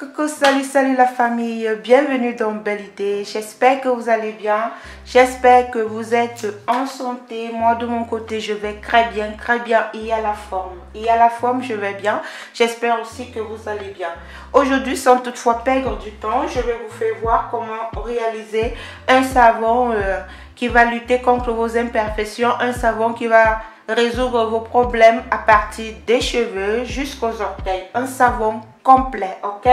Coucou, salut la famille, bienvenue dans Belle Idée. J'espère que vous allez bien, j'espère que vous êtes en santé. Moi de mon côté je vais très bien et à la forme je vais bien. J'espère aussi que vous allez bien. Aujourd'hui, sans toutefois perdre du temps, je vais vous faire voir comment réaliser un savon qui va lutter contre vos imperfections, un savon qui va résoudre vos problèmes à partir des cheveux jusqu'aux orteils, un savon complet. Ok,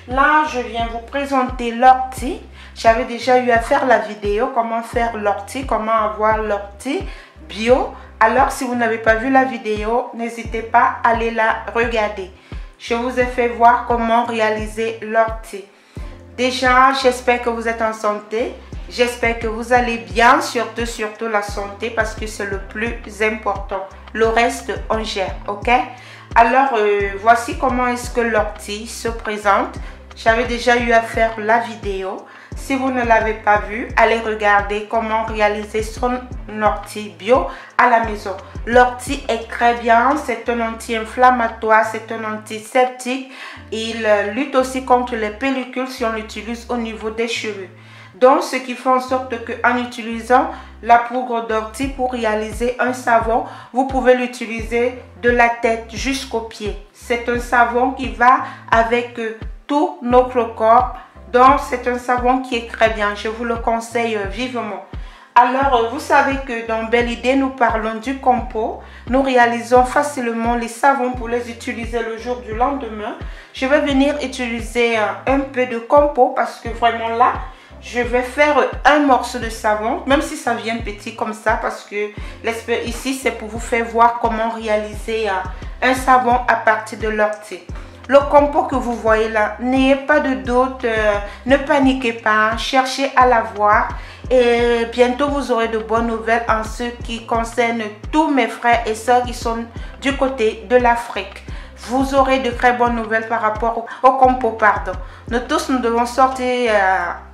là je viens vous présenter l'ortie. J'avais déjà eu à faire la vidéo comment faire l'ortie, comment avoir l'ortie bio. Alors si vous n'avez pas vu la vidéo, n'hésitez pas à aller la regarder. Je vous ai fait voir comment réaliser l'ortie. Déjà, j'espère que vous êtes en santé. J'espère que vous allez bien, surtout la santé, parce que c'est le plus important. Le reste, on gère, ok? Alors, voici comment est-ce que l'ortie se présente. J'avais déjà eu à faire la vidéo. Si vous ne l'avez pas vue, allez regarder comment réaliser son ortie bio à la maison. L'ortie est très bien, c'est un anti-inflammatoire, c'est un antiseptique. Il lutte aussi contre les pellicules si on l'utilise au niveau des cheveux. Donc, ce qui fait en sorte qu'en utilisant la poudre d'ortie pour réaliser un savon, vous pouvez l'utiliser de la tête jusqu'aux pieds. C'est un savon qui va avec tout notre corps. Donc, c'est un savon qui est très bien. Je vous le conseille vivement. Alors, vous savez que dans Belle Idée, nous parlons du compo. Nous réalisons facilement les savons pour les utiliser le jour du lendemain. Je vais venir utiliser un peu de compo parce que vraiment là, je vais faire un morceau de savon, même si ça vient petit comme ça, parce que ici, c'est pour vous faire voir comment réaliser un savon à partir de l'ortie. Le compo que vous voyez là, n'ayez pas de doute, ne paniquez pas, cherchez à l'avoir. Et bientôt, vous aurez de bonnes nouvelles en ce qui concerne tous mes frères et sœurs qui sont du côté de l'Afrique. Vous aurez de très bonnes nouvelles par rapport au compo, pardon. Nous tous, nous devons sortir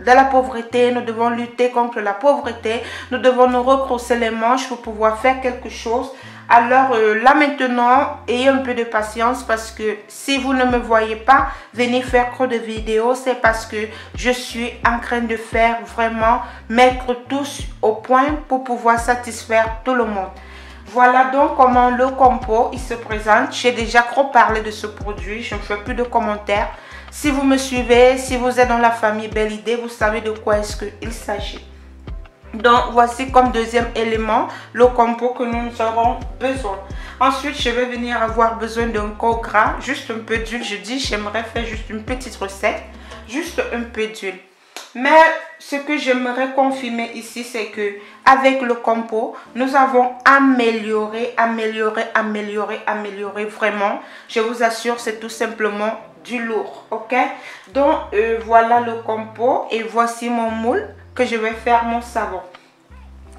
de la pauvreté, nous devons lutter contre la pauvreté, nous devons nous retrousser les manches pour pouvoir faire quelque chose. Alors là maintenant, ayez un peu de patience parce que si vous ne me voyez pas venir faire trop de vidéos, c'est parce que je suis en train de faire vraiment mettre tous au point pour pouvoir satisfaire tout le monde. Voilà donc comment le compo il se présente. J'ai déjà trop parlé de ce produit, je ne fais plus de commentaires. Si vous me suivez, si vous êtes dans la famille Belle Idée, vous savez de quoi est-ce qu'il s'agit. Donc voici comme deuxième élément le compo que nous aurons besoin. Ensuite, je vais venir avoir besoin d'un corps gras, juste un peu d'huile. Je dis j'aimerais faire juste une petite recette, juste un peu d'huile. Mais ce que j'aimerais confirmer ici, c'est que avec le compo, nous avons amélioré vraiment. Je vous assure, c'est tout simplement du lourd, ok? Donc voilà le compo et voici mon moule que je vais faire mon savon.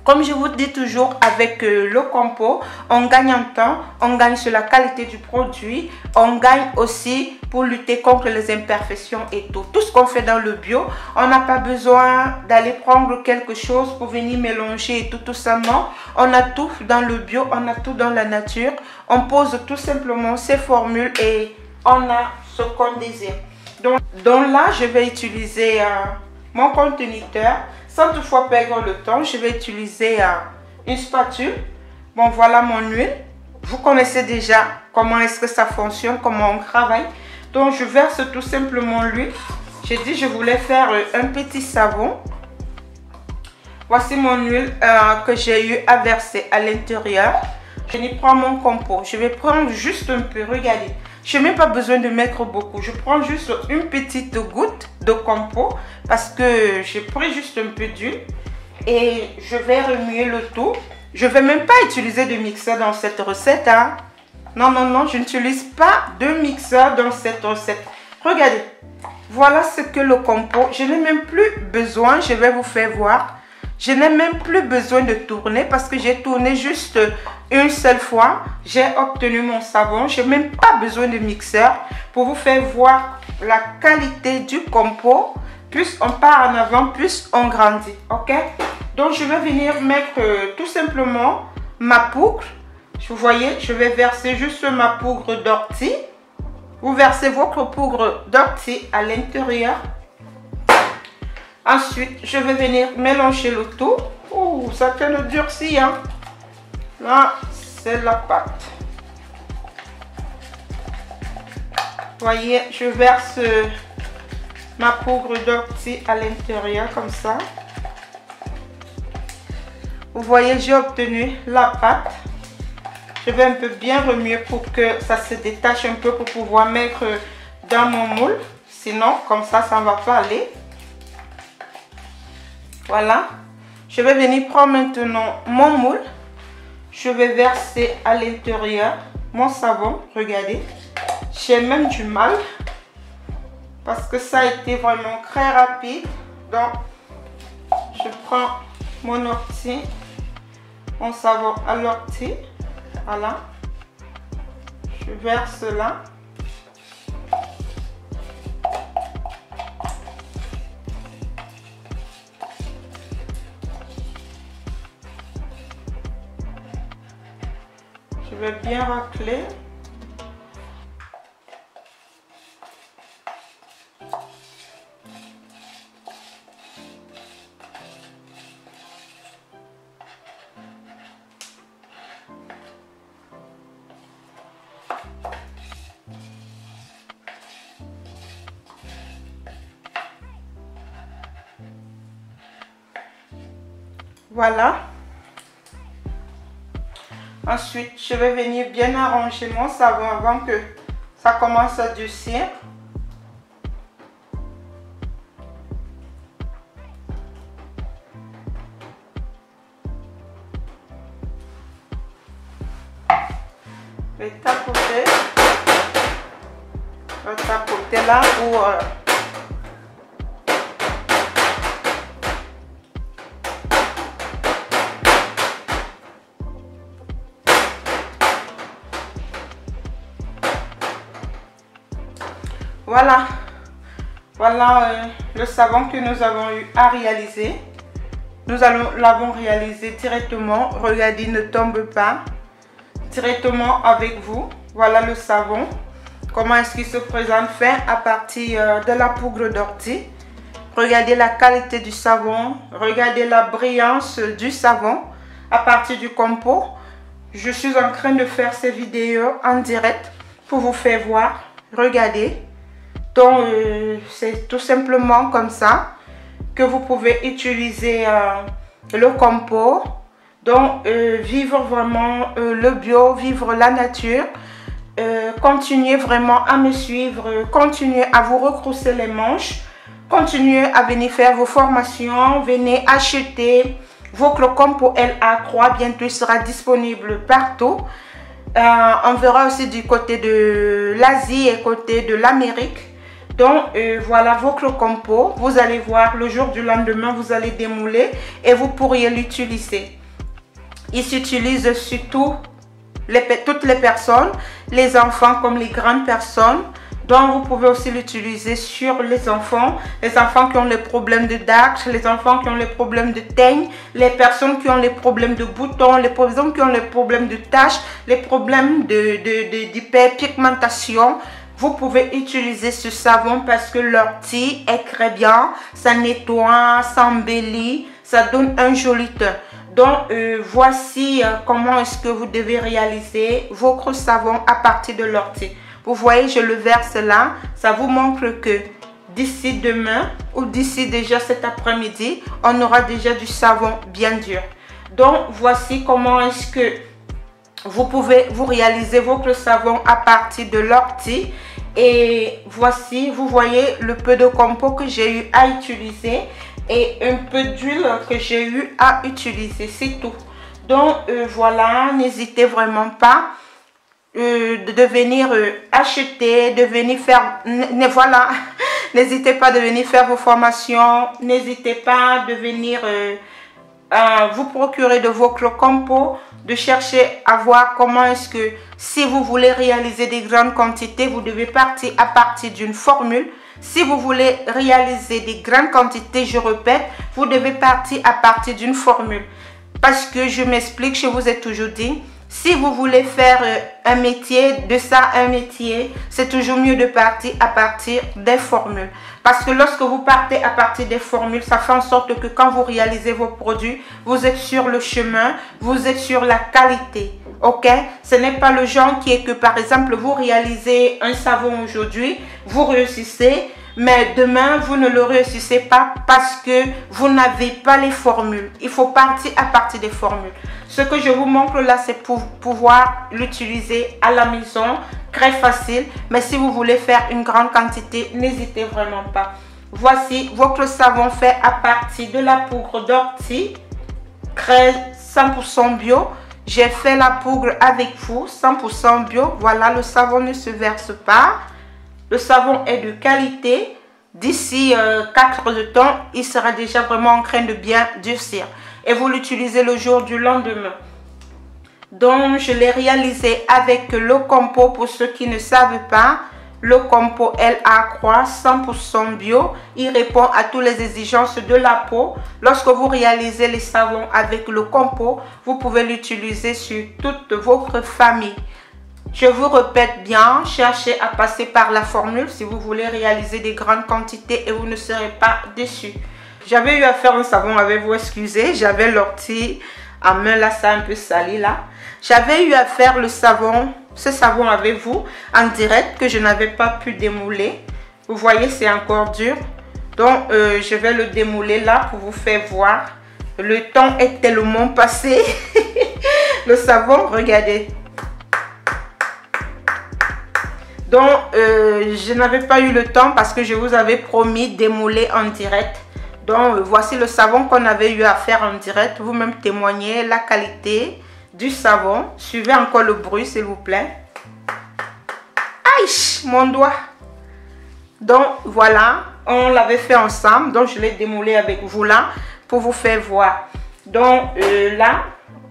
Comme je vous dis toujours, avec le compo, on gagne en temps, on gagne sur la qualité du produit, on gagne aussi pour lutter contre les imperfections et tout. Tout ce qu'on fait dans le bio, on n'a pas besoin d'aller prendre quelque chose pour venir mélanger et tout ça, non. On a tout dans le bio, on a tout dans la nature. On pose tout simplement ces formules et on a ce qu'on désire. Donc là, je vais utiliser mon conteneur. Sans toutefois perdre le temps, je vais utiliser une spatule. Bon, voilà mon huile. Vous connaissez déjà comment est-ce que ça fonctionne, comment on travaille. Donc, je verse tout simplement l'huile. J'ai dit je voulais faire un petit savon. Voici mon huile que j'ai eu à verser à l'intérieur. Je n'y prends mon compo. Je vais prendre juste un peu, regardez. Je n'ai même pas besoin de mettre beaucoup. Je prends juste une petite goutte de compo parce que j'ai pris juste un peu d'huile et je vais remuer le tout. Je ne vais même pas utiliser de mixeur dans cette recette. Hein. Non, je n'utilise pas de mixeur dans cette recette. Regardez, voilà ce que le compo, je n'ai même plus besoin, je vais vous faire voir. Je n'ai même plus besoin de tourner parce que j'ai tourné juste une seule fois. J'ai obtenu mon savon. Je n'ai même pas besoin de mixeur pour vous faire voir la qualité du compo. Plus on part en avant, plus on grandit. Ok? Donc, je vais venir mettre tout simplement ma poudre. Vous voyez, je vais verser juste ma poudre d'ortie. Vous versez votre poudre d'ortie à l'intérieur. Ensuite, je vais venir mélanger le tout. Ouh, ça fait le durci, hein. Là, c'est la pâte. Voyez, je verse ma poudre d'ortie à l'intérieur comme ça. Vous voyez, j'ai obtenu la pâte. Je vais un peu bien remuer pour que ça se détache un peu pour pouvoir mettre dans mon moule. Sinon, comme ça ne va pas aller. Voilà. Je vais venir prendre maintenant mon moule. Je vais verser à l'intérieur mon savon. Regardez. J'ai même du mal. Parce que ça a été vraiment très rapide. Donc, je prends mon ortie. Mon savon à l'ortie. Voilà. Je verse là. Je vais bien racler. Voilà. Ensuite, je vais venir bien arranger mon savon avant que ça commence à durcir. Je vais tapoter. Je vais tapoter là pour... Voilà, le savon que nous avons eu à réaliser. Nous l'avons réalisé directement. Regardez, ne tombe pas. Directement avec vous. Voilà le savon. Comment est-ce qu'il se présente fait à partir de la poudre d'ortie. Regardez la qualité du savon. Regardez la brillance du savon à partir du compo. Je suis en train de faire ces vidéos en direct pour vous faire voir. Regardez. Donc, c'est tout simplement comme ça que vous pouvez utiliser le compo. Donc, vivre vraiment le bio, vivre la nature. Continuez vraiment à me suivre. Continuez à vous retrousser les manches. Continuez à venir faire vos formations. Venez acheter votre compo LA3. Bientôt, il sera disponible partout. On verra aussi du côté de l'Asie et côté de l'Amérique. Donc, voilà votre compo. Vous allez voir, le jour du lendemain, vous allez démouler et vous pourriez l'utiliser. Il s'utilise surtout toutes les personnes, les enfants comme les grandes personnes. Donc, vous pouvez aussi l'utiliser sur les enfants qui ont les problèmes de dark, les enfants qui ont les problèmes de teigne, les personnes qui ont les problèmes de boutons, les personnes qui ont les problèmes de taches, les problèmes d'hyperpigmentation. Vous pouvez utiliser ce savon parce que l'ortie est très bien, ça nettoie, ça embellit, ça donne un joli teint. Donc, voici comment est-ce que vous devez réaliser votre savon à partir de l'ortie. Vous voyez, je le verse là. Ça vous montre que d'ici demain ou d'ici déjà cet après-midi, on aura déjà du savon bien dur. Donc, voici comment est-ce que vous pouvez vous réaliser votre savon à partir de l'ortie. Et voici, vous voyez le peu de compo que j'ai eu à utiliser et un peu d'huile que j'ai eu à utiliser, c'est tout. Donc voilà, n'hésitez vraiment pas de venir acheter, de venir faire, voilà, n'hésitez pas de venir faire vos formations, n'hésitez pas de venir vous procurer de votre compo, de chercher à voir comment est-ce que si vous voulez réaliser des grandes quantités, vous devez partir à partir d'une formule. Si vous voulez réaliser des grandes quantités, je répète, vous devez partir à partir d'une formule. Parce que je m'explique, je vous ai toujours dit, Si vous voulez faire un métier, de ça un métier, c'est toujours mieux de partir à partir des formules. Parce que lorsque vous partez à partir des formules, ça fait en sorte que quand vous réalisez vos produits, vous êtes sur le chemin, vous êtes sur la qualité. Ok? Ce n'est pas le genre qui est que par exemple, vous réalisez un savon aujourd'hui, vous réussissez, mais demain, vous ne le réussissez pas parce que vous n'avez pas les formules. Il faut partir à partir des formules. Ce que je vous montre là, c'est pour pouvoir l'utiliser à la maison, très facile. Mais si vous voulez faire une grande quantité, n'hésitez vraiment pas. Voici votre savon fait à partir de la poudre d'ortie, 100% bio. J'ai fait la poudre avec vous, 100% bio. Voilà, le savon ne se verse pas. Le savon est de qualité. D'ici 4 heures de temps, il sera déjà vraiment en train de bien durcir. Et vous l'utilisez le jour du lendemain. Donc, je l'ai réalisé avec le compo. Pour ceux qui ne savent pas, le compo LA Croix 100% bio. Il répond à toutes les exigences de la peau. Lorsque vous réalisez les savons avec le compo, vous pouvez l'utiliser sur toute votre famille. Je vous répète bien, cherchez à passer par la formule si vous voulez réaliser des grandes quantités et vous ne serez pas déçus. J'avais eu à faire un savon avec vous, excusez, j'avais l'ortie à main là, ça a un peu sali là. J'avais eu à faire le savon, ce savon avec vous en direct que je n'avais pas pu démouler. Vous voyez, c'est encore dur. Donc, je vais le démouler là pour vous faire voir. Le temps est tellement passé. Le savon, regardez. Donc, je n'avais pas eu le temps parce que je vous avais promis démouler en direct. Donc, voici le savon qu'on avait eu à faire en direct. Vous-même témoignez la qualité du savon. Suivez encore le bruit, s'il vous plaît. Aïe, mon doigt. Donc, voilà, on l'avait fait ensemble. Donc, je l'ai démoulé avec vous là pour vous faire voir. Donc, là,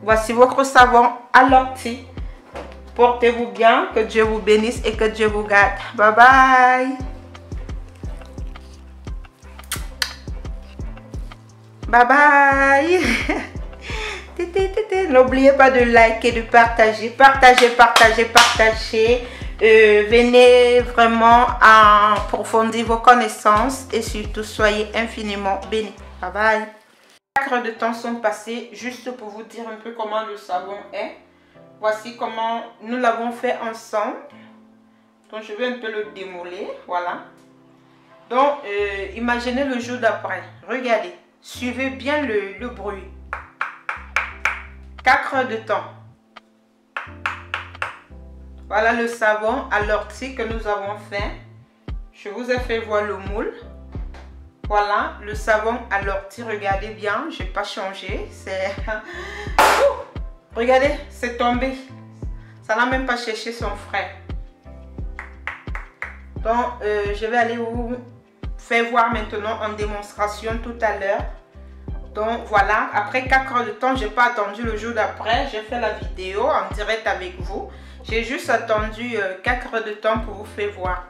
voici votre savon à l'ortie. Portez-vous bien, que Dieu vous bénisse et que Dieu vous garde. Bye bye. Bye bye. N'oubliez pas de liker, de partager. Partagez. Venez vraiment approfondir vos connaissances et surtout soyez infiniment bénis. Bye bye. 4 heures de temps sont passées juste pour vous dire un peu comment le savon est. Voici comment nous l'avons fait ensemble. Donc je vais un peu le démouler. Voilà. Donc imaginez le jour d'après. Regardez. Suivez bien le bruit. 4 heures de temps. Voilà le savon à l'ortie que nous avons fait. Je vous ai fait voir le moule. Voilà le savon à l'ortie. Regardez bien. Je n'ai pas changé. C'est... Regardez, c'est tombé. Ça n'a même pas cherché son frère. Donc, je vais aller vous faire voir maintenant en démonstration tout à l'heure. Donc, voilà. Après 4 heures de temps, je n'ai pas attendu le jour d'après. J'ai fait la vidéo en direct avec vous. J'ai juste attendu 4 heures de temps pour vous faire voir.